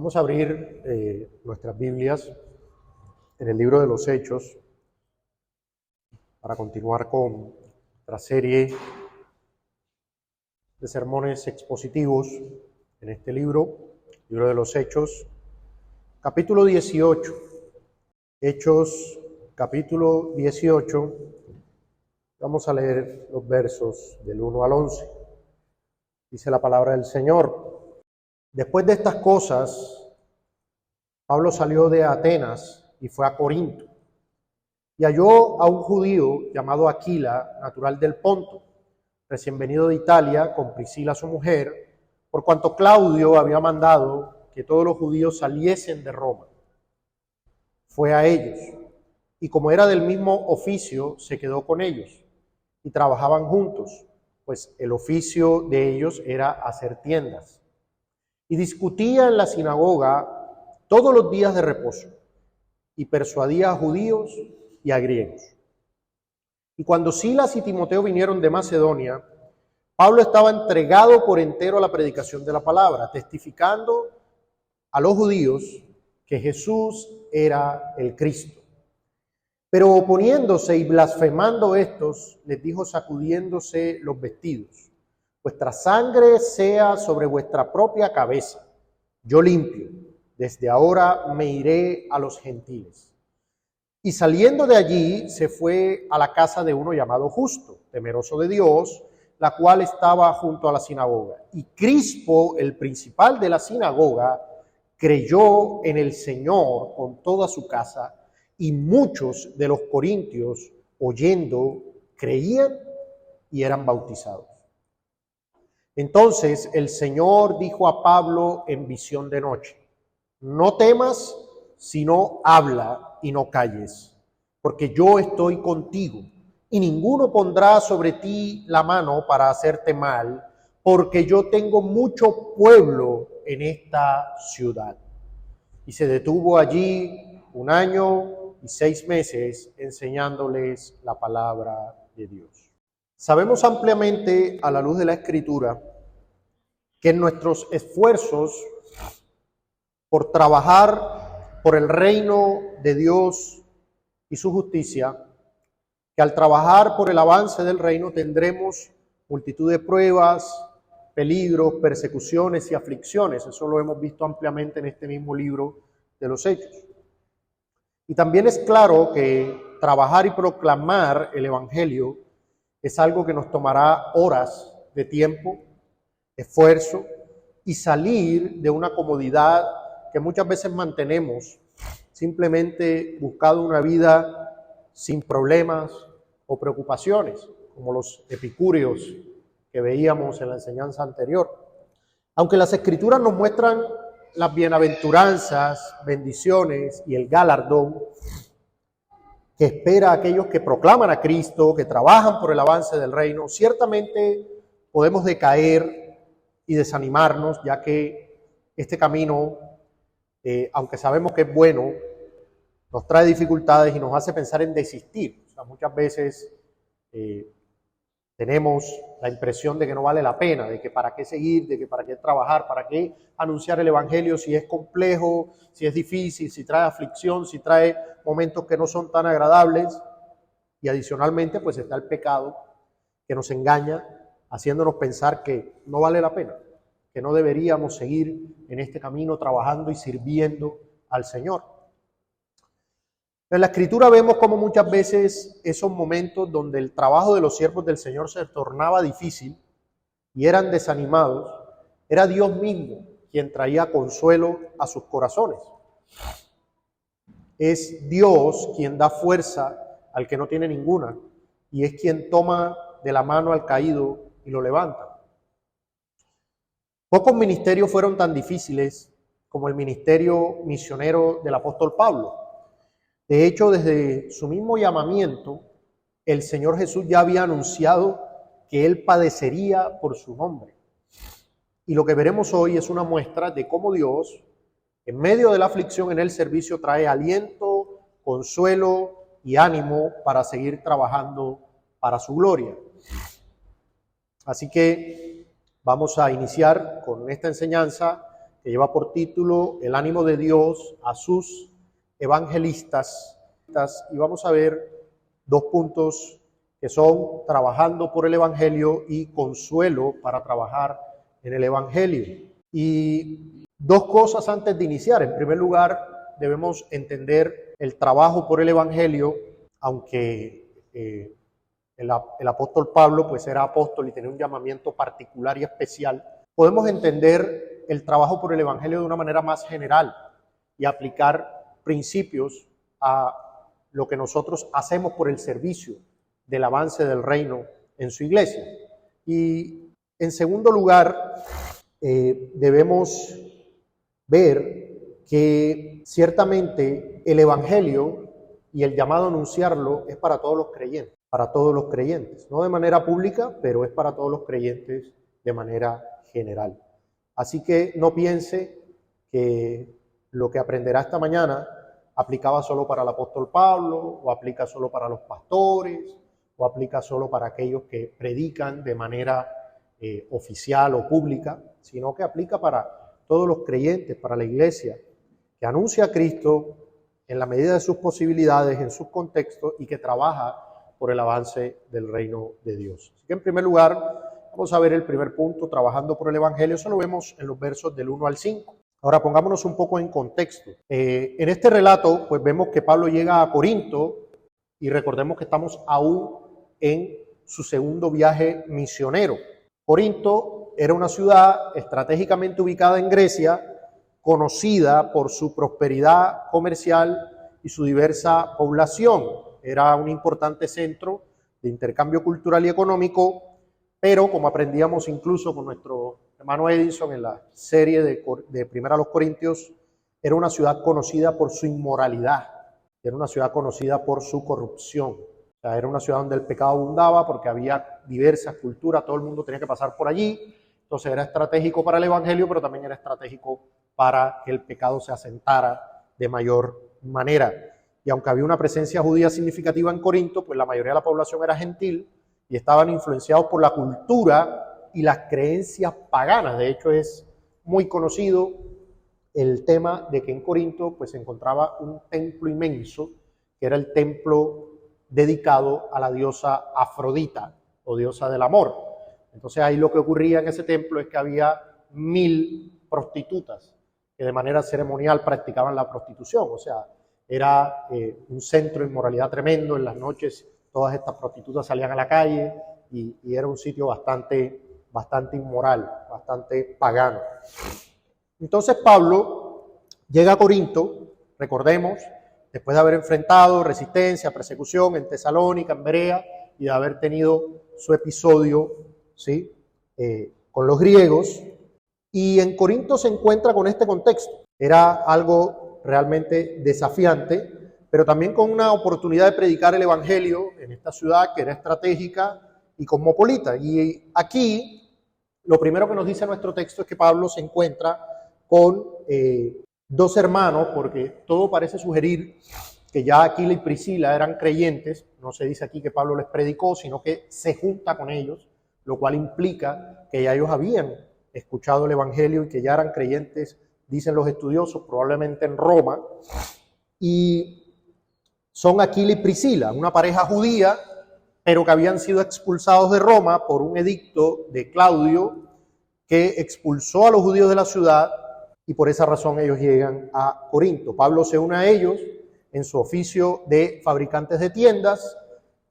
Vamos a abrir nuestras Biblias en el libro de los Hechos para continuar con nuestra serie de sermones expositivos en este libro de los Hechos, capítulo 18. Hechos, capítulo 18. Vamos a leer los versos del 1 al 11. Dice la palabra del Señor. Después de estas cosas, Pablo salió de Atenas y fue a Corinto, y halló a un judío llamado Aquila, natural del Ponto, recién venido de Italia, con Priscila su mujer, por cuanto Claudio había mandado que todos los judíos saliesen de Roma. Fue a ellos, y como era del mismo oficio, se quedó con ellos, y trabajaban juntos, pues el oficio de ellos era hacer tiendas. Y discutía en la sinagoga todos los días de reposo, y persuadía a judíos y a griegos. Y cuando Silas y Timoteo vinieron de Macedonia, Pablo estaba entregado por entero a la predicación de la palabra, testificando a los judíos que Jesús era el Cristo. Pero oponiéndose y blasfemando estos, les dijo sacudiéndose los vestidos: vuestra sangre sea sobre vuestra propia cabeza. Yo limpio. Desde ahora me iré a los gentiles. Y saliendo de allí, se fue a la casa de uno llamado Justo, temeroso de Dios, la cual estaba junto a la sinagoga. Y Crispo, el principal de la sinagoga, creyó en el Señor con toda su casa, y muchos de los corintios, oyendo, creían y eran bautizados. Entonces el Señor dijo a Pablo en visión de noche: no temas, sino habla y no calles, porque yo estoy contigo, y ninguno pondrá sobre ti la mano para hacerte mal, porque yo tengo mucho pueblo en esta ciudad. Y se detuvo allí 1 año y 6 meses enseñándoles la palabra de Dios. Sabemos ampliamente a la luz de la Escritura que en nuestros esfuerzos por trabajar por el reino de Dios y su justicia, que al trabajar por el avance del reino tendremos multitud de pruebas, peligros, persecuciones y aflicciones. Eso lo hemos visto ampliamente en este mismo libro de los Hechos. Y también es claro que trabajar y proclamar el Evangelio es algo que nos tomará horas de tiempo, esfuerzo y salir de una comodidad que muchas veces mantenemos simplemente buscando una vida sin problemas o preocupaciones, como los epicúreos que veíamos en la enseñanza anterior. Aunque las Escrituras nos muestran las bienaventuranzas, bendiciones y el galardón que espera a aquellos que proclaman a Cristo, que trabajan por el avance del reino, ciertamente podemos decaer y desanimarnos, ya que este camino, aunque sabemos que es bueno, nos trae dificultades y nos hace pensar en desistir. O sea, muchas veces tenemos la impresión de que no vale la pena, de que para qué seguir, de que para qué trabajar, para qué anunciar el Evangelio si es complejo, si es difícil, si trae aflicción, si trae momentos que no son tan agradables. Y adicionalmente pues está el pecado que nos engaña, haciéndonos pensar que no vale la pena, que no deberíamos seguir en este camino trabajando y sirviendo al Señor. En la Escritura vemos como muchas veces esos momentos donde el trabajo de los siervos del Señor se tornaba difícil y eran desanimados, era Dios mismo quien traía consuelo a sus corazones. Es Dios quien da fuerza al que no tiene ninguna, y es quien toma de la mano al caído y lo levanta. Pocos ministerios fueron tan difíciles como el ministerio misionero del apóstol Pablo. De hecho, desde su mismo llamamiento, el Señor Jesús ya había anunciado que Él padecería por su nombre. Y lo que veremos hoy es una muestra de cómo Dios, en medio de la aflicción en el servicio, trae aliento, consuelo y ánimo para seguir trabajando para su gloria. Así que vamos a iniciar con esta enseñanza que lleva por título El ánimo de Dios a sus evangelistas. Y vamos a ver dos puntos que son trabajando por el Evangelio y consuelo para trabajar en el Evangelio. Y dos cosas antes de iniciar. En primer lugar, debemos entender el trabajo por el Evangelio, aunque el apóstol Pablo pues era apóstol y tenía un llamamiento particular y especial. Podemos entender el trabajo por el Evangelio de una manera más general y aplicar principios a lo que nosotros hacemos por el servicio del avance del reino en su iglesia. Y en segundo lugar, debemos ver que ciertamente el Evangelio y el llamado a anunciarlo es para todos los creyentes, no de manera pública, pero es para todos los creyentes de manera general. Así que no piense que lo que aprenderá esta mañana aplicaba solo para el apóstol Pablo, o aplica solo para los pastores, o aplica solo para aquellos que predican de manera oficial o pública, sino que aplica para todos los creyentes, para la iglesia, que anuncia a Cristo en la medida de sus posibilidades, en sus contextos, y que trabaja por el avance del reino de Dios. Así que en primer lugar, vamos a ver el primer punto, trabajando por el Evangelio. Eso lo vemos en los versos del 1 al 5. Ahora pongámonos un poco en contexto. En este relato, pues vemos que Pablo llega a Corinto, y recordemos que estamos aún en su segundo viaje misionero. Corinto era una ciudad estratégicamente ubicada en Grecia, conocida por su prosperidad comercial y su diversa población. Era un importante centro de intercambio cultural y económico, pero como aprendíamos incluso con nuestro hermano Edison en la serie de Primera a los Corintios, era una ciudad conocida por su inmoralidad, era una ciudad conocida por su corrupción. O sea, era una ciudad donde el pecado abundaba porque había diversas culturas, todo el mundo tenía que pasar por allí. Entonces era estratégico para el Evangelio, pero también era estratégico para que el pecado se asentara de mayor manera. Y aunque había una presencia judía significativa en Corinto, pues la mayoría de la población era gentil y estaban influenciados por la cultura y las creencias paganas. De hecho, es muy conocido el tema de que en Corinto pues se encontraba un templo inmenso, que era el templo dedicado a la diosa Afrodita, o diosa del amor. Entonces ahí lo que ocurría en ese templo es que había 1000 prostitutas que de manera ceremonial practicaban la prostitución. O sea, era un centro de inmoralidad tremendo. En las noches todas estas prostitutas salían a la calle y era un sitio bastante inmoral, bastante pagano. Entonces Pablo llega a Corinto, recordemos, después de haber enfrentado resistencia, persecución en Tesalónica, en Berea, y de haber tenido su episodio, ¿sí?, con los griegos. Y en Corinto se encuentra con este contexto. Era algo realmente desafiante, pero también con una oportunidad de predicar el Evangelio en esta ciudad que era estratégica y cosmopolita. Y aquí, lo primero que nos dice nuestro texto es que Pablo se encuentra con dos hermanos, porque todo parece sugerir que ya Aquila y Priscila eran creyentes. No se dice aquí que Pablo les predicó, sino que se junta con ellos, lo cual implica que ya ellos habían escuchado el Evangelio y que ya eran creyentes, dicen los estudiosos, probablemente en Roma. Y son Aquila y Priscila, una pareja judía, pero que habían sido expulsados de Roma por un edicto de Claudio que expulsó a los judíos de la ciudad, y por esa razón ellos llegan a Corinto. Pablo se une a ellos en su oficio de fabricantes de tiendas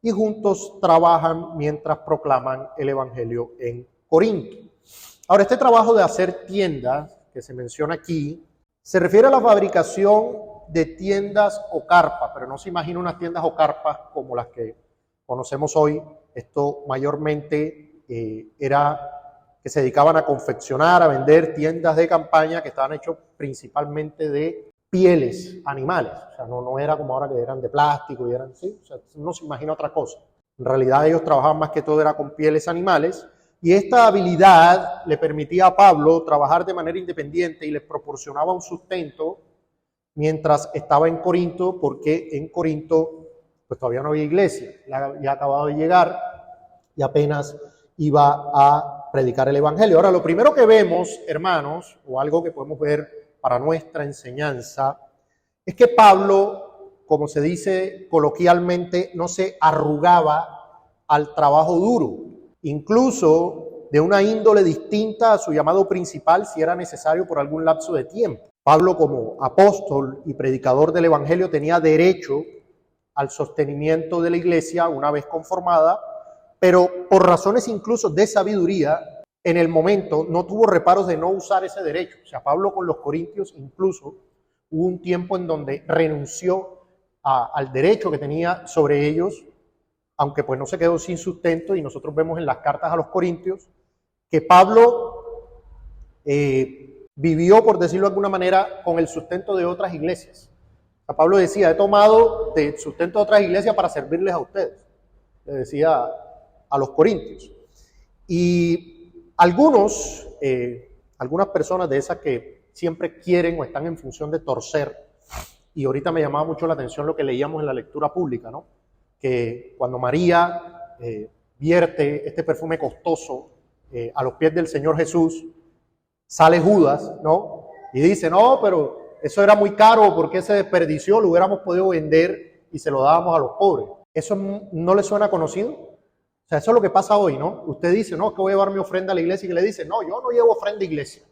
y juntos trabajan mientras proclaman el Evangelio en Corinto. Ahora, este trabajo de hacer tiendas que se menciona aquí se refiere a la fabricación de tiendas o carpas, pero no se imagina unas tiendas o carpas como las que conocemos hoy. Esto mayormente era que se dedicaban a confeccionar, a vender tiendas de campaña que estaban hechos principalmente de pieles animales. O sea, no era como ahora que eran de plástico y eran así. O sea, no se imagina otra cosa. En realidad ellos trabajaban más que todo era con pieles animales, y esta habilidad le permitía a Pablo trabajar de manera independiente y les proporcionaba un sustento mientras estaba en Corinto, porque en Corinto pues todavía no había iglesia. Ya acababa de llegar y apenas iba a predicar el Evangelio. Ahora, lo primero que vemos, hermanos, o algo que podemos ver para nuestra enseñanza, es que Pablo, como se dice coloquialmente, no se arrugaba al trabajo duro, incluso de una índole distinta a su llamado principal si era necesario por algún lapso de tiempo. Pablo, como apóstol y predicador del Evangelio, tenía derecho al sostenimiento de la iglesia una vez conformada, pero por razones incluso de sabiduría, en el momento no tuvo reparos de no usar ese derecho. O sea, Pablo con los corintios incluso hubo un tiempo en donde renunció al derecho que tenía sobre ellos, aunque pues no se quedó sin sustento, y nosotros vemos en las cartas a los corintios que Pablo vivió, por decirlo de alguna manera, con el sustento de otras iglesias. O sea, Pablo decía, he tomado del sustento de otras iglesias para servirles a ustedes, le decía a los corintios. Y algunas personas de esas que siempre quieren o están en función de torcer, y ahorita me llamaba mucho la atención lo que leíamos en la lectura pública, ¿no? Que cuando María vierte este perfume costoso a los pies del Señor Jesús, sale Judas, ¿no? Y dice, no, pero eso era muy caro, porque se desperdició, lo hubiéramos podido vender y se lo dábamos a los pobres. ¿Eso no le suena conocido? O sea, eso es lo que pasa hoy, ¿no? Usted dice, no, que voy a llevar mi ofrenda a la iglesia, y que le dice, no, yo no llevo ofrenda a iglesia.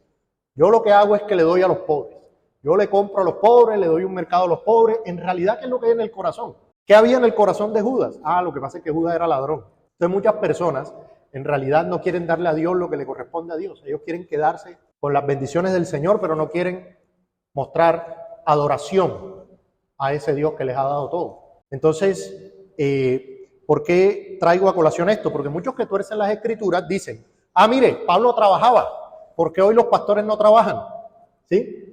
Yo lo que hago es que le doy a los pobres. Yo le compro a los pobres, le doy un mercado a los pobres. En realidad, ¿qué es lo que hay en el corazón? ¿Qué había en el corazón de Judas? Lo que pasa es que Judas era ladrón. Entonces muchas personas en realidad no quieren darle a Dios lo que le corresponde a Dios. Ellos quieren quedarse con las bendiciones del Señor, pero no quieren mostrar adoración a ese Dios que les ha dado todo. Entonces, ¿por qué traigo a colación esto? Porque muchos que tuercen las Escrituras dicen, mire, Pablo trabajaba, ¿por qué hoy los pastores no trabajan? ¿Sí?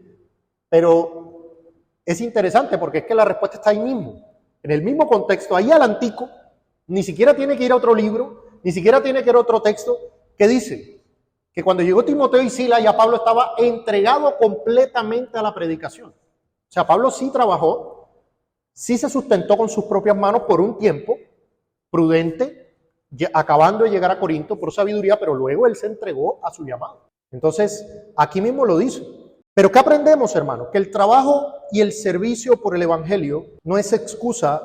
Pero es interesante porque es que la respuesta está ahí mismo, en el mismo contexto, ahí al antico, ni siquiera tiene que ir a otro libro, ni siquiera tiene que ir a otro texto, que dice que cuando llegó Timoteo y Silas, ya Pablo estaba entregado completamente a la predicación. O sea, Pablo sí trabajó, sí se sustentó con sus propias manos por un tiempo prudente, acabando de llegar a Corinto por sabiduría, pero luego él se entregó a su llamado. Entonces, aquí mismo lo dice. Pero ¿qué aprendemos, hermanos? Que el trabajo y el servicio por el Evangelio no es excusa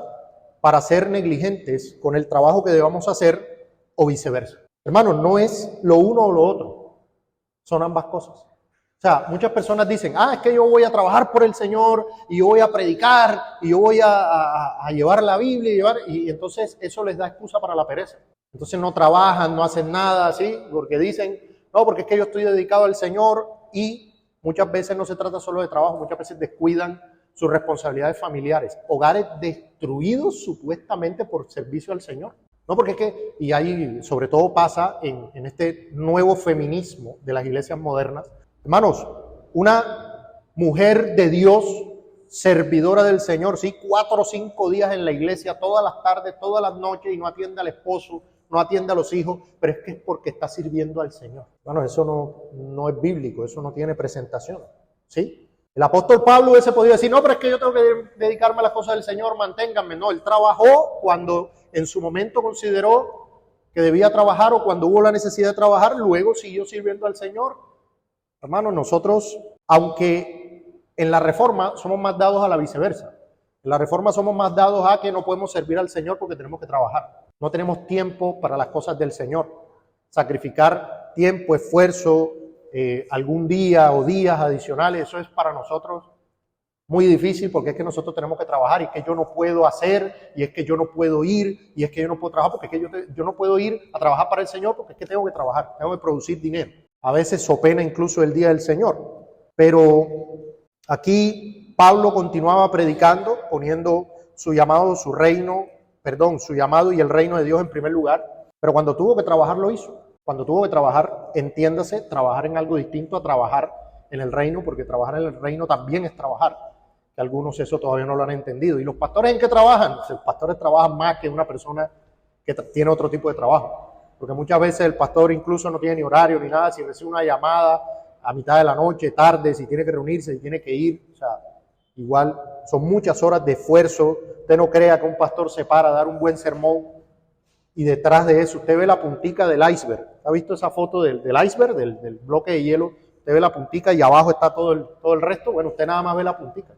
para ser negligentes con el trabajo que debamos hacer o viceversa. Hermanos, no es lo uno o lo otro, son ambas cosas. O sea, muchas personas dicen, es que yo voy a trabajar por el Señor y yo voy a predicar y yo voy a llevar la Biblia y entonces eso les da excusa para la pereza. Entonces no trabajan, no hacen nada, ¿sí? Porque dicen, no, porque es que yo estoy dedicado al Señor, y muchas veces no se trata solo de trabajo, muchas veces descuidan sus responsabilidades familiares, hogares destruidos supuestamente por servicio al Señor. No, porque es que, y ahí sobre todo pasa en este nuevo feminismo de las iglesias modernas. Hermanos, una mujer de Dios, servidora del Señor, sí, 4 o 5 días en la iglesia, todas las tardes, todas las noches, y no atiende al esposo, no atiende a los hijos, pero es que es porque está sirviendo al Señor. Bueno, eso no es bíblico, eso no tiene presentación, ¿sí? El apóstol Pablo hubiese podido decir, no, pero es que yo tengo que dedicarme a las cosas del Señor, manténganme. No, él trabajó cuando en su momento consideró que debía trabajar, o cuando hubo la necesidad de trabajar, luego siguió sirviendo al Señor. Hermanos, nosotros, aunque en la Reforma somos más dados a la viceversa, en la Reforma somos más dados a que no podemos servir al Señor porque tenemos que trabajar. No tenemos tiempo para las cosas del Señor. Sacrificar tiempo, esfuerzo, algún día o días adicionales, eso es para nosotros muy difícil, porque es que nosotros tenemos que trabajar, y es que yo no puedo hacer, y es que yo no puedo ir, y es que yo no puedo trabajar, porque es que yo no puedo ir a trabajar para el Señor, porque es que tengo que trabajar, tengo que producir dinero. A veces so pena incluso el día del Señor. Pero aquí Pablo continuaba predicando, poniendo su llamado, su llamado y el reino de Dios en primer lugar, pero cuando tuvo que trabajar lo hizo. Cuando tuvo que trabajar, entiéndase, trabajar en algo distinto a trabajar en el reino, porque trabajar en el reino también es trabajar, que algunos eso todavía no lo han entendido. ¿Y los pastores en qué trabajan? Los pastores trabajan más que una persona que tiene otro tipo de trabajo, porque muchas veces el pastor incluso no tiene ni horario ni nada, si recibe una llamada a mitad de la noche, tarde, si tiene que reunirse, si tiene que ir, o sea, igual son muchas horas de esfuerzo. Usted no crea que un pastor se para a dar un buen sermón y detrás de eso usted ve la puntica del iceberg. ¿Ha visto esa foto del iceberg, del bloque de hielo? Usted ve la puntica y abajo está todo el resto. Bueno, usted nada más ve la puntica.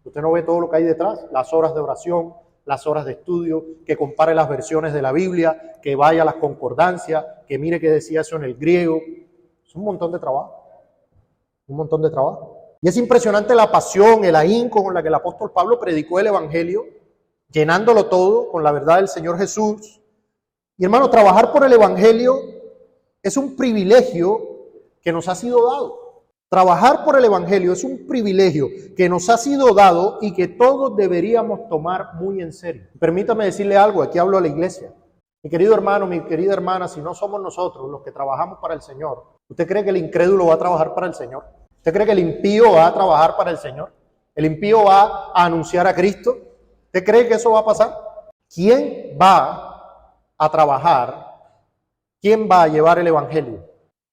Usted no ve todo lo que hay detrás, las horas de oración, las horas de estudio, que compare las versiones de la Biblia, que vaya a las concordancias, que mire qué decía eso en el griego. Es un montón de trabajo, un montón de trabajo. Y es impresionante la pasión, el ahínco con la que el apóstol Pablo predicó el Evangelio, llenándolo todo con la verdad del Señor Jesús. Y hermano, trabajar por el Evangelio es un privilegio que nos ha sido dado. Trabajar por el Evangelio es un privilegio que nos ha sido dado y que todos deberíamos tomar muy en serio. Permítame decirle algo, aquí hablo a la iglesia. Mi querido hermano, mi querida hermana, si no somos nosotros los que trabajamos para el Señor, ¿usted cree que el incrédulo va a trabajar para el Señor? ¿Usted cree que el impío va a trabajar para el Señor? ¿El impío va a anunciar a Cristo? ¿Usted cree que eso va a pasar? ¿Quién va a trabajar? ¿Quién va a llevar el Evangelio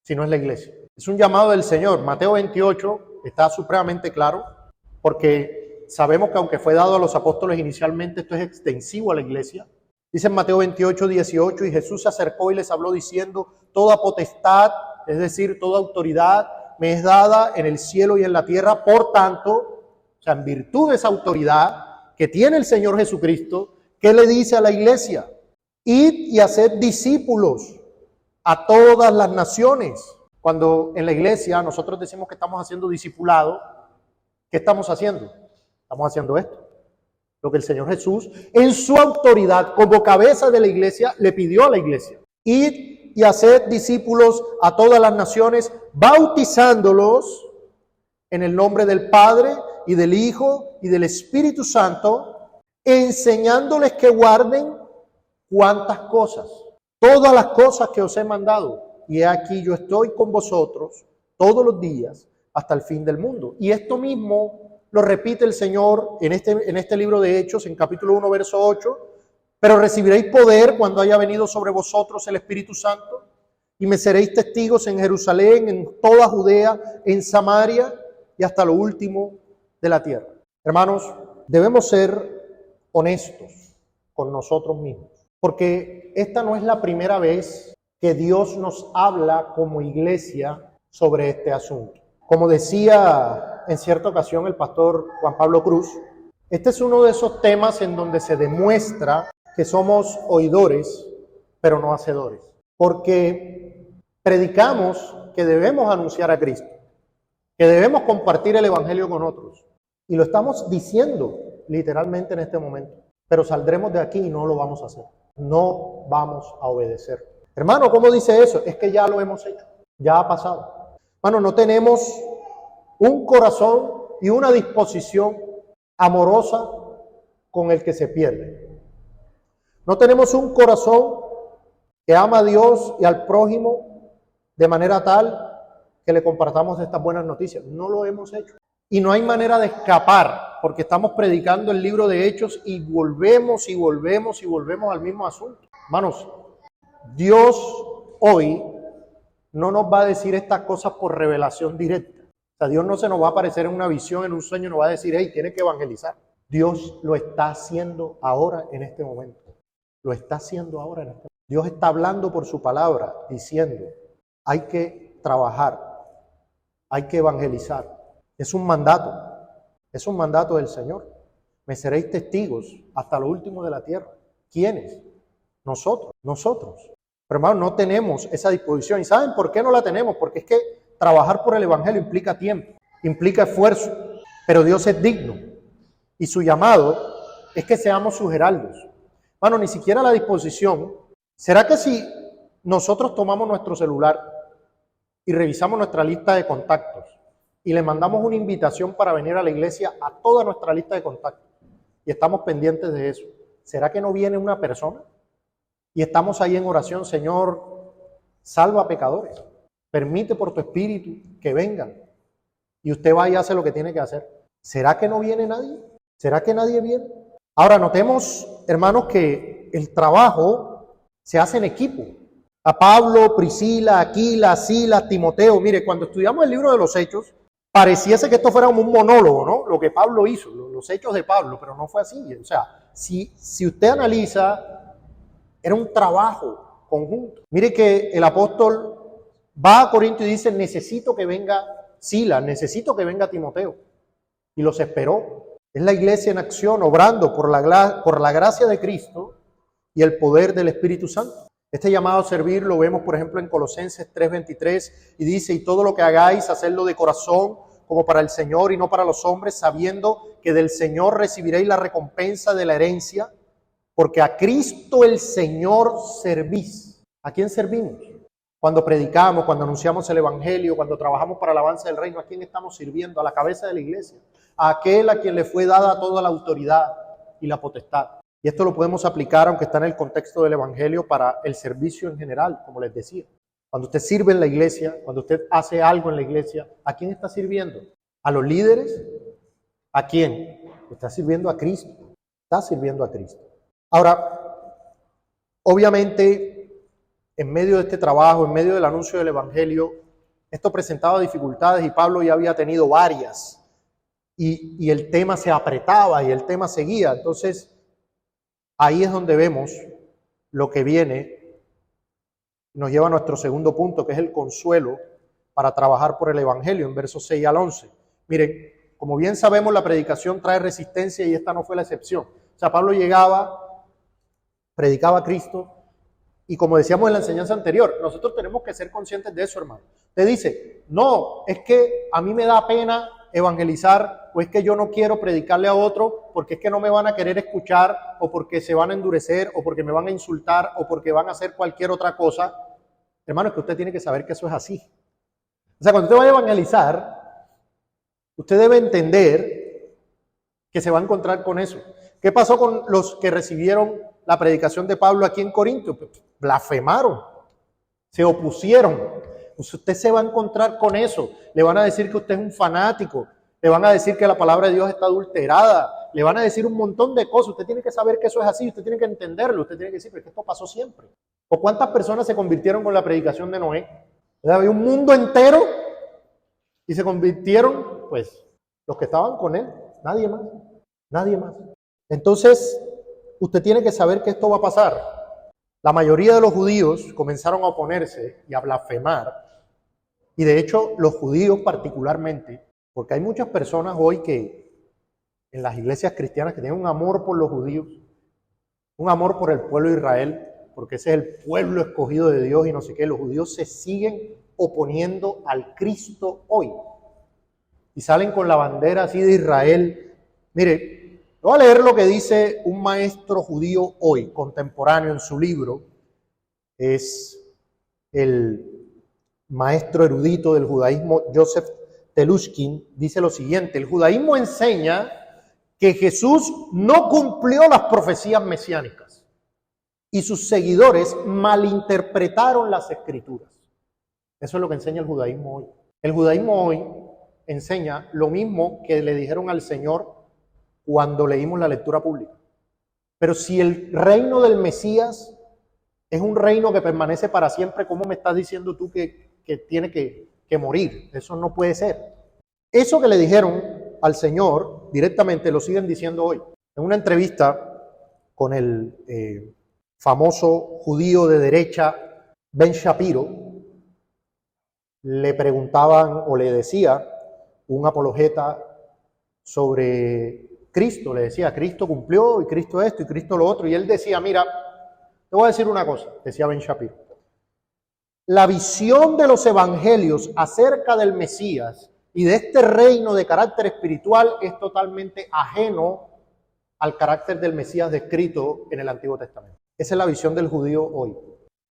si no es la iglesia? Es un llamado del Señor. Mateo 28 está supremamente claro, porque sabemos que aunque fue dado a los apóstoles inicialmente, esto es extensivo a la iglesia. Dice en Mateo 28, 18, y Jesús se acercó y les habló diciendo, toda potestad, es decir, toda autoridad, me es dada en el cielo y en la tierra. Por tanto, o sea, en virtud de esa autoridad que tiene el Señor Jesucristo, ¿qué le dice a la iglesia? Id y haced discípulos a todas las naciones. Cuando en la iglesia nosotros decimos que estamos haciendo discipulado, ¿qué estamos haciendo? Estamos haciendo esto. Lo que el Señor Jesús, en su autoridad como cabeza de la iglesia, le pidió a la iglesia. Id y haced discípulos a todas las naciones, bautizándolos en el nombre del Padre y del Hijo y del Espíritu Santo, enseñándoles que guarden cuántas cosas, todas las cosas que os he mandado. Y he aquí yo estoy con vosotros todos los días hasta el fin del mundo. Y esto mismo lo repite el Señor en este libro de Hechos, en capítulo 1, verso 8. Pero recibiréis poder cuando haya venido sobre vosotros el Espíritu Santo, y me seréis testigos en Jerusalén, en toda Judea, en Samaria y hasta lo último de la tierra. Hermanos, debemos ser honestos con nosotros mismos, porque esta no es la primera vez que Dios nos habla como iglesia sobre este asunto. Como decía en cierta ocasión el pastor Juan Pablo Cruz, este es uno de esos temas en donde se demuestra que somos oidores, pero no hacedores. Porque predicamos que debemos anunciar a Cristo, que debemos compartir el Evangelio con otros. Y lo estamos diciendo literalmente en este momento. Pero saldremos de aquí y no lo vamos a hacer. No vamos a obedecer. Hermano, ¿cómo dice eso? Es que ya lo hemos hecho, ya ha pasado. Hermano, no tenemos un corazón y una disposición amorosa con el que se pierde. No tenemos un corazón que ama a Dios y al prójimo de manera tal que le compartamos estas buenas noticias. No lo hemos hecho. Y no hay manera de escapar, porque estamos predicando el libro de Hechos y volvemos y volvemos y volvemos al mismo asunto. Hermanos, Dios hoy no nos va a decir estas cosas por revelación directa. O sea, Dios no se nos va a aparecer en una visión, en un sueño, nos va a decir, hey, tienes que evangelizar. Dios lo está haciendo ahora en este momento. Lo está haciendo ahora en este momento. Dios está hablando por su palabra, diciendo, hay que trabajar, hay que evangelizar. Es un mandato del Señor. Me seréis testigos hasta lo último de la tierra. ¿Quiénes? Nosotros. Pero hermanos, no tenemos esa disposición. ¿Y saben por qué no la tenemos? Porque es que trabajar por el Evangelio implica tiempo, implica esfuerzo, pero Dios es digno. Y su llamado es que seamos sus heraldos. Hermano, ni siquiera la disposición. ¿Será que si nosotros tomamos nuestro celular y revisamos nuestra lista de contactos y le mandamos una invitación para venir a la iglesia a toda nuestra lista de contactos y estamos pendientes de eso, ¿será que no viene una persona? Y estamos ahí en oración, Señor, salva a pecadores, permite por tu espíritu que vengan, y usted va y hace lo que tiene que hacer. ¿Será que no viene nadie? ¿Será que nadie viene? Ahora notemos, hermanos, que el trabajo se hace en equipo. A Pablo, Priscila, Aquila, Silas, Timoteo. Mire, cuando estudiamos el libro de los Hechos, pareciese que esto fuera como un monólogo, ¿no? Lo que Pablo hizo, los hechos de Pablo, pero no fue así. O sea, si usted analiza Era un trabajo conjunto. Mire que el apóstol va a Corinto y dice, necesito que venga Silas, necesito que venga Timoteo. Y los esperó. Es la iglesia en acción, obrando por la gracia de Cristo y el poder del Espíritu Santo. Este llamado a servir lo vemos, por ejemplo, en Colosenses 3:23, y dice, y todo lo que hagáis, hacedlo de corazón, como para el Señor y no para los hombres, sabiendo que del Señor recibiréis la recompensa de la herencia, porque a Cristo el Señor servís. ¿A quién servimos? Cuando predicamos, cuando anunciamos el Evangelio, cuando trabajamos para la alabanza del reino, ¿a quién estamos sirviendo? A la cabeza de la iglesia, a aquel a quien le fue dada toda la autoridad y la potestad. Y esto lo podemos aplicar, aunque está en el contexto del Evangelio, para el servicio en general, como les decía. Cuando usted sirve en la iglesia, cuando usted hace algo en la iglesia, ¿a quién está sirviendo? ¿A los líderes? ¿A quién? Está sirviendo a Cristo. Está sirviendo a Cristo. Ahora, obviamente, en medio de este trabajo, en medio del anuncio del Evangelio, esto presentaba dificultades y Pablo ya había tenido varias. Y el tema se apretaba y el tema seguía. Entonces, ahí es donde vemos lo que viene, nos lleva a nuestro segundo punto, que es el consuelo para trabajar por el Evangelio, en versos 6 al 11. Miren, como bien sabemos, la predicación trae resistencia y esta no fue la excepción. O sea, Pablo llegaba, predicaba a Cristo, y como decíamos en la enseñanza anterior, nosotros tenemos que ser conscientes de eso, hermano. Te dice, no, es que a mí me da pena evangelizar, o es que yo no quiero predicarle a otro porque es que no me van a querer escuchar, o porque se van a endurecer, o porque me van a insultar, o porque van a hacer cualquier otra cosa. Hermano, es que usted tiene que saber que eso es así. O sea, cuando usted vaya a evangelizar, usted debe entender que se va a encontrar con eso. ¿Qué pasó con los que recibieron la predicación de Pablo aquí en Corinto? Blasfemaron, se opusieron. Usted se va a encontrar con eso. Le van a decir que usted es un fanático, le van a decir que la palabra de Dios está adulterada, le van a decir un montón de cosas. Usted tiene que saber que eso es así, usted tiene que entenderlo, usted tiene que decir, pero es que esto pasó siempre. ¿O cuántas personas se convirtieron con la predicación de Noé? Había un mundo entero y se convirtieron, pues, los que estaban con él, nadie más, nadie más. Entonces, usted tiene que saber que esto va a pasar. La mayoría de los judíos comenzaron a oponerse y a blasfemar. Y de hecho, los judíos particularmente, porque hay muchas personas hoy que en las iglesias cristianas que tienen un amor por los judíos, un amor por el pueblo de Israel, porque ese es el pueblo escogido de Dios y no sé qué. Los judíos se siguen oponiendo al Cristo hoy. Y salen con la bandera así de Israel. Mire, voy a leer lo que dice un maestro judío hoy, contemporáneo, en su libro. Es el maestro erudito del judaísmo, Joseph Telushkin, dice lo siguiente: el judaísmo enseña que Jesús no cumplió las profecías mesiánicas y sus seguidores malinterpretaron las escrituras. Eso es lo que enseña el judaísmo hoy. El judaísmo hoy enseña lo mismo que le dijeron al Señor cuando leímos la lectura pública. Pero si el reino del Mesías es un reino que permanece para siempre, ¿cómo me estás diciendo tú que tiene que morir? Eso no puede ser. Eso que le dijeron al Señor directamente lo siguen diciendo hoy. En una entrevista con el famoso judío de derecha Ben Shapiro, le preguntaban o le decía un apologeta sobre Cristo, le decía, Cristo cumplió y Cristo esto y Cristo lo otro, y él decía, mira, te voy a decir una cosa, decía Ben Shapiro, la visión de los evangelios acerca del Mesías y de este reino de carácter espiritual es totalmente ajeno al carácter del Mesías descrito en el Antiguo Testamento. Esa es la visión del judío hoy.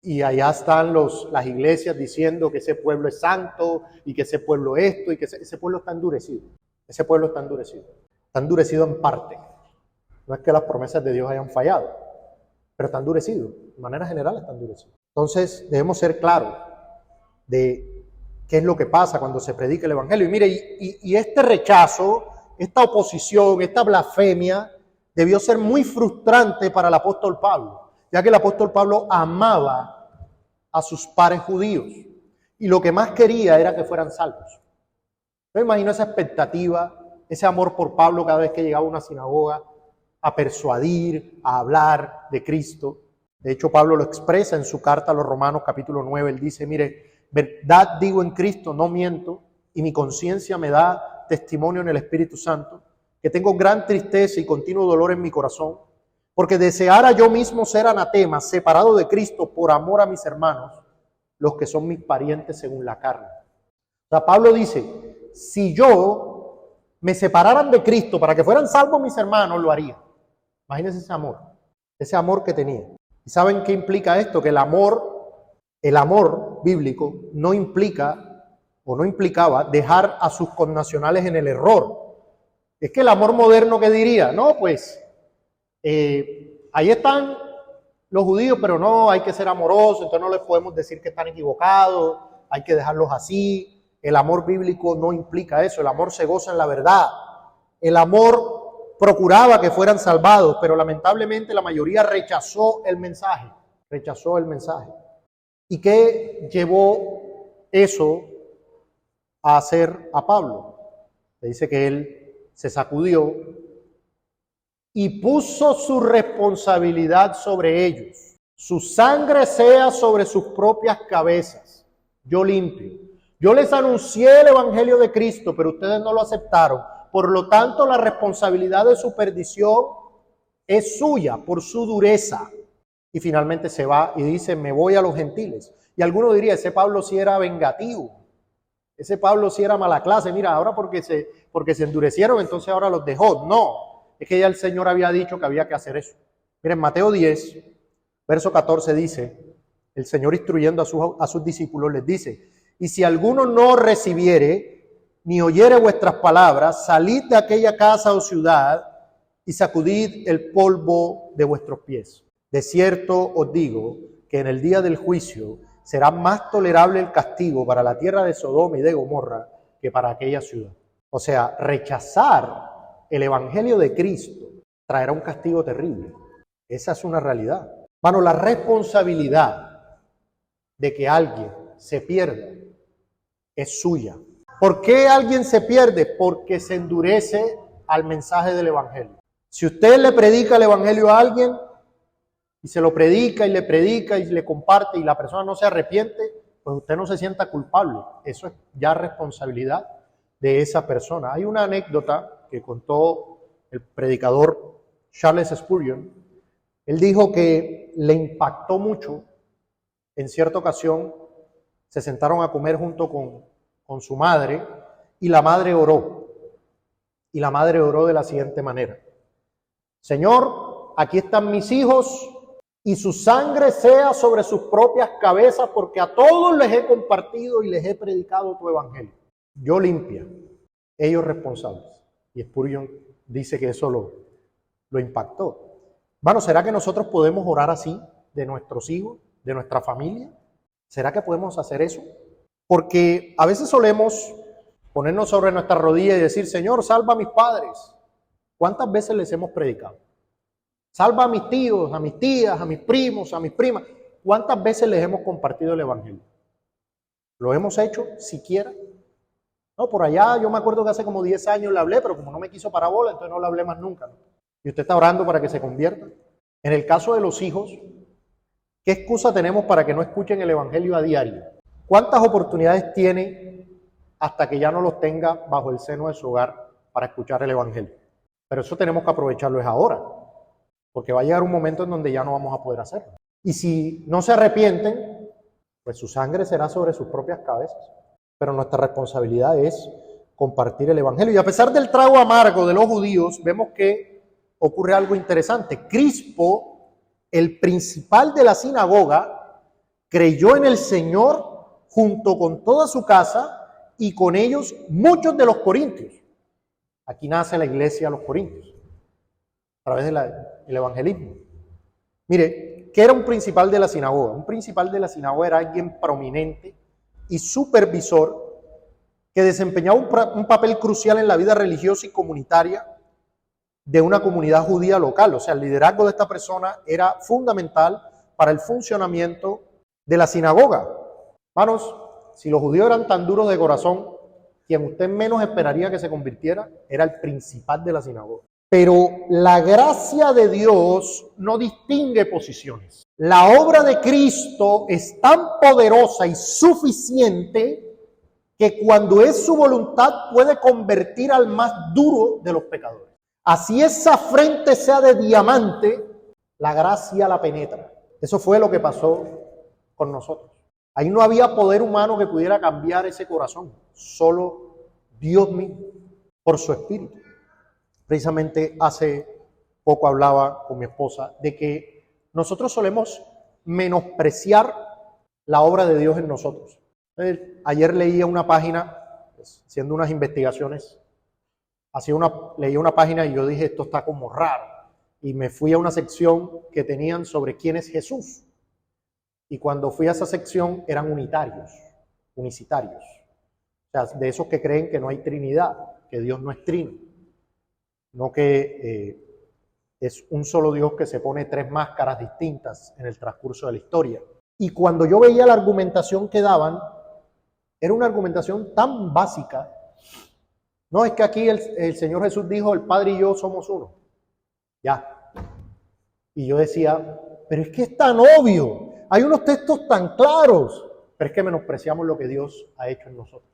Y allá están las iglesias diciendo que ese pueblo es santo y que ese pueblo esto y que ese pueblo está endurecido. Ese pueblo está endurecido. Está endurecido en parte. No es que las promesas de Dios hayan fallado, pero está endurecido. De manera general está endurecido. Entonces debemos ser claros de qué es lo que pasa cuando se predica el Evangelio. Y mire, y este rechazo, esta oposición, esta blasfemia debió ser muy frustrante para el apóstol Pablo, ya que el apóstol Pablo amaba a sus pares judíos y lo que más quería era que fueran salvos. Me imagino esa expectativa, ese amor por Pablo cada vez que llegaba a una sinagoga a persuadir, a hablar de Cristo. De hecho, Pablo lo expresa en su carta a los Romanos, capítulo 9. Él dice, mire, verdad digo en Cristo, no miento, y mi conciencia me da testimonio en el Espíritu Santo, que tengo gran tristeza y continuo dolor en mi corazón, porque deseara yo mismo ser anatema, separado de Cristo por amor a mis hermanos, los que son mis parientes según la carne. O sea, Pablo dice, si yo me separaran de Cristo para que fueran salvos mis hermanos, lo haría. Imagínense ese amor que tenía. ¿Y saben qué implica esto? Que el amor bíblico no implica o no implicaba dejar a sus connacionales en el error. Es que el amor moderno, ¿qué diría? No, pues, ahí están los judíos, pero no, hay que ser amorosos, entonces no les podemos decir que están equivocados, hay que dejarlos así. El amor bíblico no implica eso, el amor se goza en la verdad. El amor procuraba que fueran salvados, pero lamentablemente la mayoría rechazó el mensaje. ¿Y qué llevó eso a hacer a Pablo? Le dice que él se sacudió y puso su responsabilidad sobre ellos. Su sangre sea sobre sus propias cabezas. Yo limpio. Yo les anuncié el evangelio de Cristo, pero ustedes no lo aceptaron. Por lo tanto, la responsabilidad de su perdición es suya por su dureza. Y finalmente se va y dice, me voy a los gentiles. Y alguno diría, ese Pablo sí era vengativo. Ese Pablo sí era mala clase. Mira, ahora porque se endurecieron, entonces ahora los dejó. No, es que ya el Señor había dicho que había que hacer eso. Miren, Mateo 10, verso 14 dice, el Señor instruyendo a sus discípulos les dice, y si alguno no recibiere ni oyere vuestras palabras, salid de aquella casa o ciudad y sacudid el polvo de vuestros pies. De cierto os digo que en el día del juicio será más tolerable el castigo para la tierra de Sodoma y de Gomorra que para aquella ciudad. O sea, rechazar el evangelio de Cristo traerá un castigo terrible. Esa es una realidad. Hermano, la responsabilidad de que alguien se pierda es suya. ¿Por qué alguien se pierde? Porque se endurece al mensaje del evangelio. Si usted le predica el evangelio a alguien y se lo predica y le comparte y la persona no se arrepiente, pues usted no se sienta culpable. Eso es ya responsabilidad de esa persona. Hay una anécdota que contó el predicador Charles Spurgeon. Él dijo que le impactó mucho. En cierta ocasión se sentaron a comer junto con su madre y la madre oró. Y la madre oró de la siguiente manera. Señor, aquí están mis hijos y su sangre sea sobre sus propias cabezas porque a todos les he compartido y les he predicado tu evangelio. Yo limpia, ellos responsables. Y Spurgeon dice que eso lo impactó. Bueno, ¿será que nosotros podemos orar así de nuestros hijos, de nuestra familia? ¿Será que podemos hacer eso? Porque a veces solemos ponernos sobre nuestras rodillas y decir, Señor, salva a mis padres. ¿Cuántas veces les hemos predicado? Salva a mis tíos, a mis tías, a mis primos, a mis primas. ¿Cuántas veces les hemos compartido el evangelio? ¿Lo hemos hecho siquiera? No, por allá yo me acuerdo que hace como 10 años le hablé, pero como no me quiso parábola, entonces no le hablé más nunca, ¿no? Y usted está orando para que se convierta. En el caso de los hijos, ¿qué excusa tenemos para que no escuchen el evangelio a diario? ¿Cuántas oportunidades tiene hasta que ya no los tenga bajo el seno de su hogar para escuchar el evangelio? Pero eso tenemos que aprovecharlo es ahora, porque va a llegar un momento en donde ya no vamos a poder hacerlo. Y si no se arrepienten, pues su sangre será sobre sus propias cabezas. Pero nuestra responsabilidad es compartir el evangelio. Y a pesar del trago amargo de los judíos, vemos que ocurre algo interesante. Crispo, el principal de la sinagoga, creyó en el Señor junto con toda su casa y con ellos muchos de los corintios. Aquí nace la iglesia de los corintios, a través del evangelismo. Mire, ¿qué era un principal de la sinagoga? Un principal de la sinagoga era alguien prominente y supervisor que desempeñaba un papel crucial en la vida religiosa y comunitaria de una comunidad judía local. O sea, el liderazgo de esta persona era fundamental para el funcionamiento de la sinagoga. Hermanos, si los judíos eran tan duros de corazón, quien usted menos esperaría que se convirtiera era el principal de la sinagoga. Pero la gracia de Dios no distingue posiciones. La obra de Cristo es tan poderosa y suficiente que cuando es su voluntad puede convertir al más duro de los pecadores. Así esa frente sea de diamante, la gracia la penetra. Eso fue lo que pasó con nosotros. Ahí no había poder humano que pudiera cambiar ese corazón, solo Dios mismo, por su Espíritu. Precisamente hace poco hablaba con mi esposa de que nosotros solemos menospreciar la obra de Dios en nosotros. Ayer leía una página, haciendo unas investigaciones, leía una página y yo dije, esto está como raro. Y me fui a una sección que tenían sobre quién es Jesús. Y cuando fui a esa sección eran unicitarios. O sea, de esos que creen que no hay Trinidad, que Dios no es trino. No que es un solo Dios que se pone tres máscaras distintas en el transcurso de la historia. Y cuando yo veía la argumentación que daban, era una argumentación tan básica. No, es que aquí el Señor Jesús dijo, el Padre y yo somos uno. Ya. Y yo decía, pero es que es tan obvio. Hay unos textos tan claros. Pero es que menospreciamos lo que Dios ha hecho en nosotros.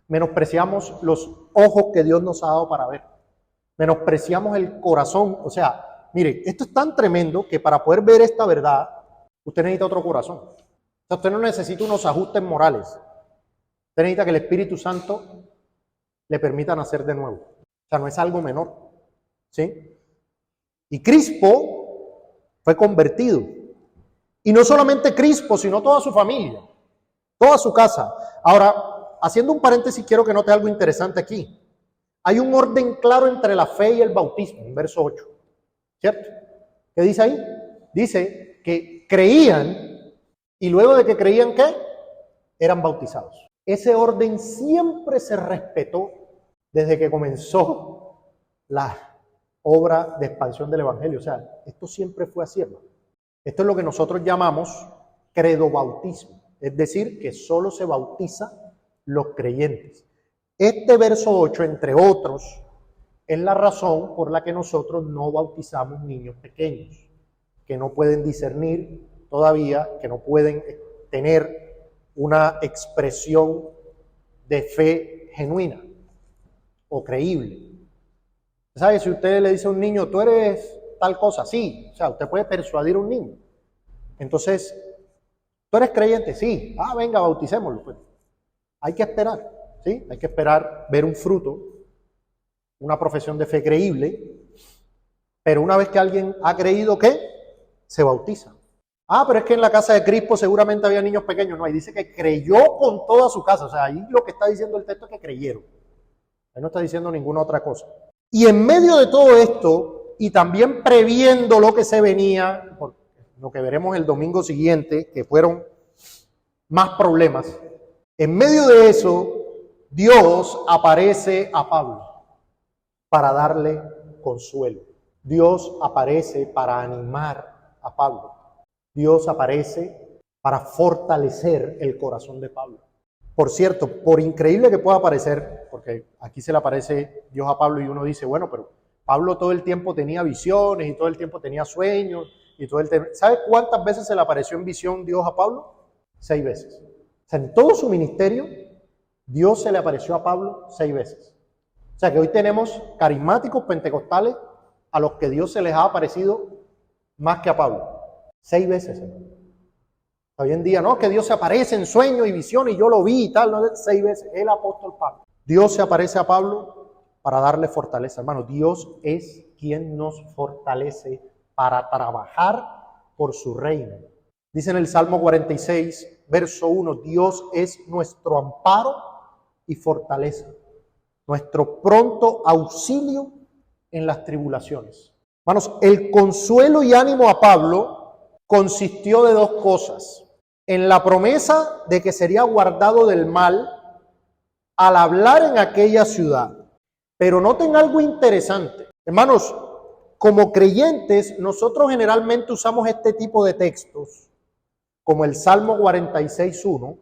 Menospreciamos los ojos que Dios nos ha dado para ver. Menospreciamos el corazón. O sea, mire, esto es tan tremendo que para poder ver esta verdad, usted necesita otro corazón. O sea, usted no necesita unos ajustes morales. Usted necesita que el Espíritu Santo le permita nacer de nuevo. O sea, no es algo menor. ¿Sí? Y Crispo fue convertido. Y no solamente Crispo, sino toda su familia, toda su casa. Ahora, haciendo un paréntesis, quiero que note algo interesante aquí. Hay un orden claro entre la fe y el bautismo, en verso 8. ¿Cierto? ¿Qué dice ahí? Dice que creían y luego de que creían, ¿qué? Eran bautizados. Ese orden siempre se respetó desde que comenzó la obra de expansión del Evangelio. O sea, esto siempre fue así, hermano. Esto es lo que nosotros llamamos credobautismo, es decir, que solo se bautiza los creyentes. Este verso 8, entre otros, es la razón por la que nosotros no bautizamos niños pequeños, que no pueden discernir todavía, que no pueden tener una expresión de fe genuina o creíble. ¿Sabe? Si usted le dice a un niño, tú eres tal cosa, sí, o sea, usted puede persuadir a un niño. Entonces, ¿tú eres creyente? Sí. Ah, venga, bauticémoslo. Pues. Hay que esperar, ¿sí? Hay que esperar ver un fruto, una profesión de fe creíble, pero una vez que alguien ha creído, ¿qué? Se bautiza. Ah, pero es que en la casa de Crispo seguramente había niños pequeños. No, ahí dice que creyó con toda su casa. O sea, ahí lo que está diciendo el texto es que creyeron. Ahí no está diciendo ninguna otra cosa. Y en medio de todo esto, y también previendo lo que se venía, lo que veremos el domingo siguiente, que fueron más problemas, en medio de eso, Dios aparece a Pablo para darle consuelo. Dios aparece para animar a Pablo. Dios aparece para fortalecer el corazón de Pablo. Por cierto, por increíble que pueda parecer, porque aquí se le aparece Dios a Pablo y uno dice, bueno, pero Pablo todo el tiempo tenía visiones y todo el tiempo tenía sueños y todo el tiempo. ¿Sabe cuántas veces se le apareció en visión Dios a Pablo? 6 veces. O sea, en todo su ministerio, Dios se le apareció a Pablo 6 veces. O sea, que hoy tenemos carismáticos pentecostales a los que Dios se les ha aparecido más que a Pablo. 6 veces, hermano. Hoy en día, no, que Dios se aparece en sueños y visiones y yo lo vi y tal, no, 6 veces. El apóstol Pablo. Dios se aparece a Pablo para darle fortaleza. Hermano, Dios es quien nos fortalece para trabajar por su reino. Dice en el Salmo 46, verso 1, Dios es nuestro amparo y fortaleza, nuestro pronto auxilio en las tribulaciones. Hermanos, el consuelo y ánimo a Pablo consistió de 2 cosas. En la promesa de que sería guardado del mal al hablar en aquella ciudad. Pero noten algo interesante. Hermanos, como creyentes, nosotros generalmente usamos este tipo de textos, como el Salmo 46:1.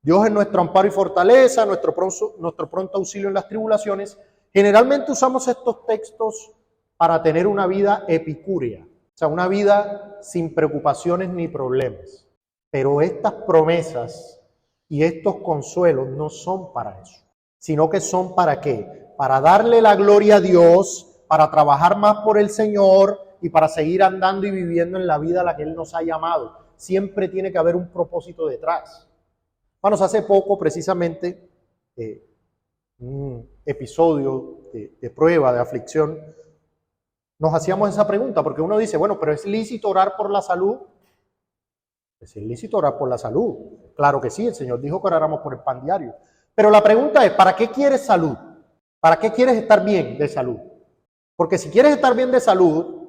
Dios es nuestro amparo y fortaleza, nuestro pronto auxilio en las tribulaciones. Generalmente usamos estos textos para tener una vida epicúrea, O sea, una vida sin preocupaciones ni problemas. Pero estas promesas y estos consuelos no son para eso, sino que son ¿para qué? Para darle la gloria a Dios, para trabajar más por el Señor y para seguir andando y viviendo en la vida a la que Él nos ha llamado. Siempre tiene que haber un propósito detrás. Hermanos, hace poco precisamente, un episodio de prueba, de aflicción, nos hacíamos esa pregunta, porque uno dice, bueno, pero ¿es lícito orar por la salud? ¿Es lícito orar por la salud? Claro que sí, el Señor dijo que oráramos por el pan diario. Pero la pregunta es, ¿para qué quieres salud? ¿Para qué quieres estar bien de salud? Porque si quieres estar bien de salud,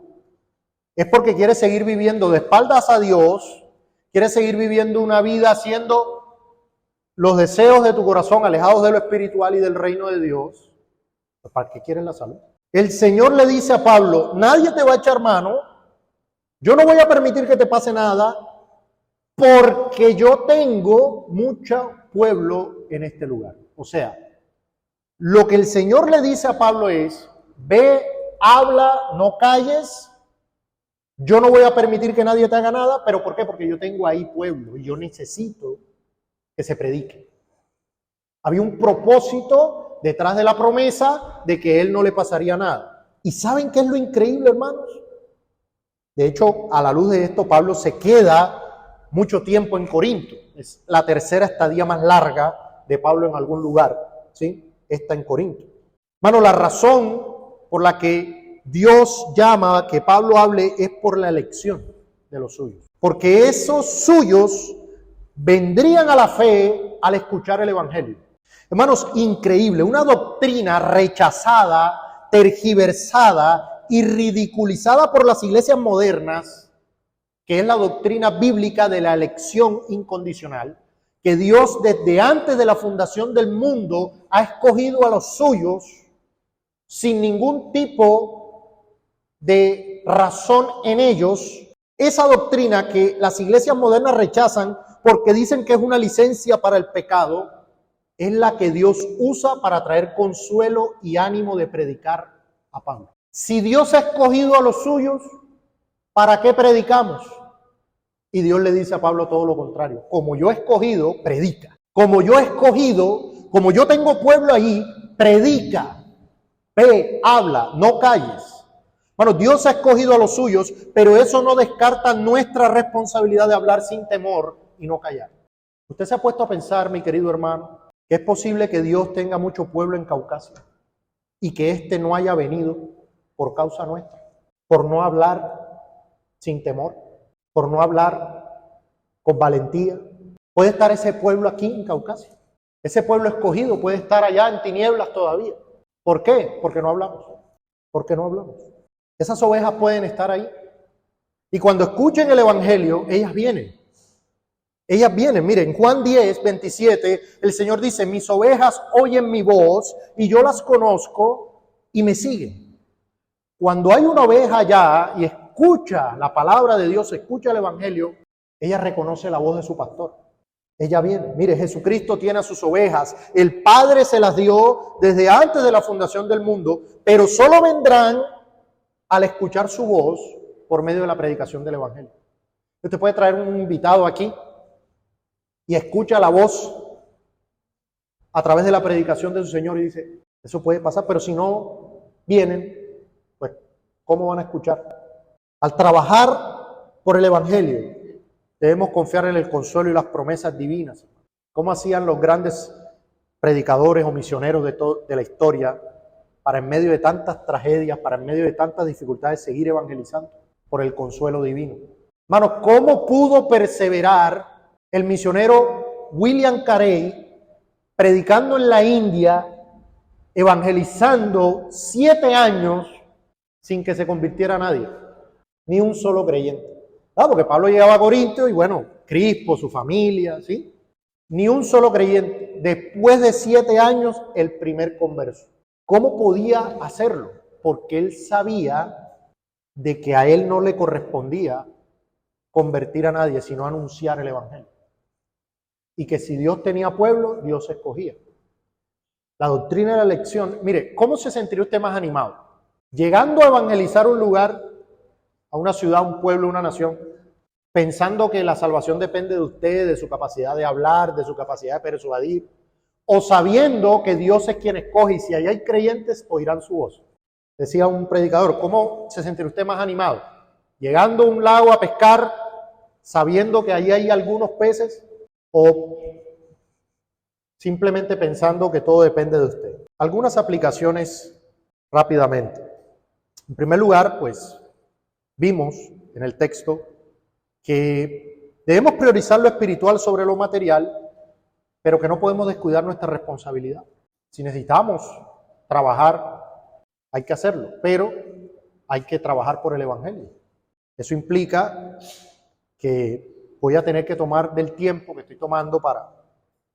es porque quieres seguir viviendo de espaldas a Dios, quieres seguir viviendo una vida haciendo los deseos de tu corazón alejados de lo espiritual y del reino de Dios. ¿Para qué quieres la salud? El Señor le dice a Pablo, nadie te va a echar mano, yo no voy a permitir que te pase nada, porque yo tengo mucho pueblo en este lugar. O sea, lo que el Señor le dice a Pablo es, ve, habla, no calles, yo no voy a permitir que nadie te haga nada, pero ¿por qué? Porque yo tengo ahí pueblo y yo necesito que se predique. Había un propósito detrás de la promesa de que él no le pasaría nada. ¿Y saben qué es lo increíble, hermanos? De hecho, a la luz de esto, Pablo se queda mucho tiempo en Corinto. Es la tercera estadía más larga de Pablo en algún lugar, ¿sí? Está en Corinto. Hermano, la razón por la que Dios llama a que Pablo hable es por la elección de los suyos. Porque esos suyos vendrían a la fe al escuchar el Evangelio. Hermanos, increíble, una doctrina rechazada, tergiversada y ridiculizada por las iglesias modernas, que es la doctrina bíblica de la elección incondicional, que Dios desde antes de la fundación del mundo ha escogido a los suyos sin ningún tipo de razón en ellos. Esa doctrina que las iglesias modernas rechazan porque dicen que es una licencia para el pecado, es la que Dios usa para traer consuelo y ánimo de predicar a Pablo. Si Dios ha escogido a los suyos, ¿para qué predicamos? Y Dios le dice a Pablo todo lo contrario. Como yo he escogido, predica. Como yo he escogido, como yo tengo pueblo ahí, predica. Ve, habla, no calles. Bueno, Dios ha escogido a los suyos, pero eso no descarta nuestra responsabilidad de hablar sin temor y no callar. Usted se ha puesto a pensar, mi querido hermano, que es posible que Dios tenga mucho pueblo en Caucasia y que éste no haya venido por causa nuestra, por no hablar sin temor, por no hablar con valentía. Puede estar ese pueblo aquí en Caucasia. Ese pueblo escogido puede estar allá en tinieblas todavía. ¿Por qué? Porque no hablamos. Porque no hablamos. Esas ovejas pueden estar ahí. Y cuando escuchen el Evangelio, ellas vienen. Ellas vienen. Miren, Juan 10, 27, el Señor dice, mis ovejas oyen mi voz y yo las conozco y me siguen. Cuando hay una oveja allá y escucha la palabra de Dios, escucha el Evangelio, ella reconoce la voz de su pastor. Ella viene. Mire, Jesucristo tiene a sus ovejas. El Padre se las dio desde antes de la fundación del mundo, pero solo vendrán al escuchar su voz por medio de la predicación del Evangelio. Usted puede traer un invitado aquí y escucha la voz a través de la predicación de su Señor y dice, eso puede pasar, pero si no vienen, pues, ¿cómo van a escuchar? Al trabajar por el Evangelio, debemos confiar en el consuelo y las promesas divinas. ¿Cómo hacían los grandes predicadores o misioneros de la historia para en medio de tantas tragedias, para en medio de tantas dificultades, seguir evangelizando? Por el consuelo divino. Hermanos, ¿cómo pudo perseverar el misionero William Carey predicando en la India, evangelizando 7 años sin que se convirtiera nadie? Ni un solo creyente. Porque Pablo llegaba a Corinto y bueno, Crispo, su familia, ¿sí? Ni un solo creyente. Después de 7 años, el primer converso. ¿Cómo podía hacerlo? Porque él sabía de que a él no le correspondía convertir a nadie, sino anunciar el Evangelio. Y que si Dios tenía pueblo, Dios escogía. La doctrina de la elección. Mire, ¿cómo se sentiría usted más animado? Llegando a evangelizar un lugar, a una ciudad, un pueblo, una nación, pensando que la salvación depende de usted, de su capacidad de hablar, de su capacidad de persuadir, o sabiendo que Dios es quien escoge y si ahí hay creyentes oirán su voz. Decía un predicador, ¿cómo se sentirá usted más animado? Llegando a un lago a pescar, sabiendo que ahí hay algunos peces, o simplemente pensando que todo depende de usted. Algunas aplicaciones rápidamente. En primer lugar, pues vimos en el texto que debemos priorizar lo espiritual sobre lo material, pero que no podemos descuidar nuestra responsabilidad. Si necesitamos trabajar, hay que hacerlo, pero hay que trabajar por el Evangelio. Eso implica que voy a tener que tomar del tiempo que estoy tomando para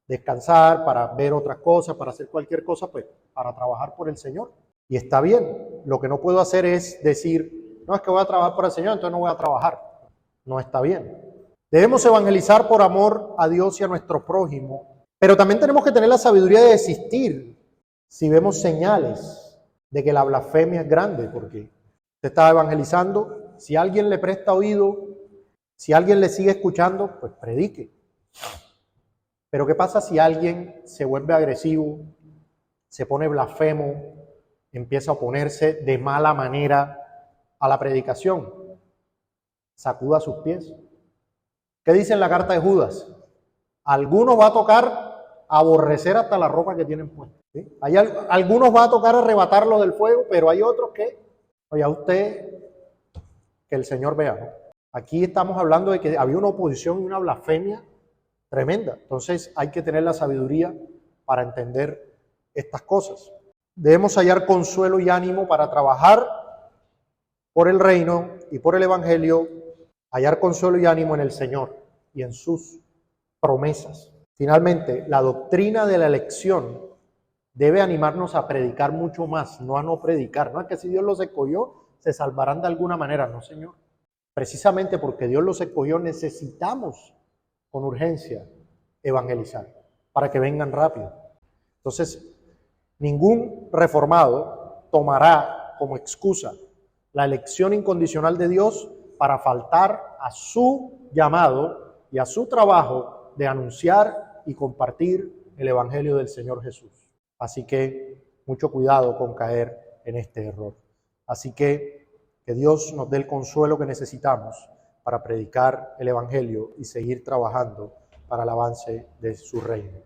descansar, para ver otras cosas, para hacer cualquier cosa, pues para trabajar por el Señor. Y está bien. Lo que no puedo hacer es decir, no, es que voy a trabajar por el Señor, entonces no voy a trabajar. No está bien. Debemos evangelizar por amor a Dios y a nuestro prójimo, pero también tenemos que tener la sabiduría de desistir si vemos señales de que la blasfemia es grande, porque usted está evangelizando, si alguien le presta oído, si alguien le sigue escuchando, pues predique. Pero ¿qué pasa si alguien se vuelve agresivo, se pone blasfemo, empieza a oponerse de mala manera a la predicación? Sacuda sus pies. ¿Qué dice en la carta de Judas? Algunos va a tocar aborrecer hasta la ropa que tienen puesta. ¿Sí? Algunos va a tocar arrebatarlo del fuego, pero hay otros que, oye, a usted, que el Señor vea, ¿no? Aquí estamos hablando de que había una oposición y una blasfemia tremenda. Entonces hay que tener la sabiduría para entender estas cosas. Debemos hallar consuelo y ánimo para trabajar por el reino y por el Evangelio, hallar consuelo y ánimo en el Señor y en sus promesas. Finalmente, la doctrina de la elección debe animarnos a predicar mucho más, no a no predicar. No es que si Dios los escogió, se salvarán de alguna manera. No, Señor. Precisamente porque Dios los escogió, necesitamos con urgencia evangelizar para que vengan rápido. Entonces, ningún reformado tomará como excusa la elección incondicional de Dios para faltar a su llamado y a su trabajo de anunciar y compartir el Evangelio del Señor Jesús. Así que mucho cuidado con caer en este error. Así que Dios nos dé el consuelo que necesitamos para predicar el Evangelio y seguir trabajando para el avance de su reino.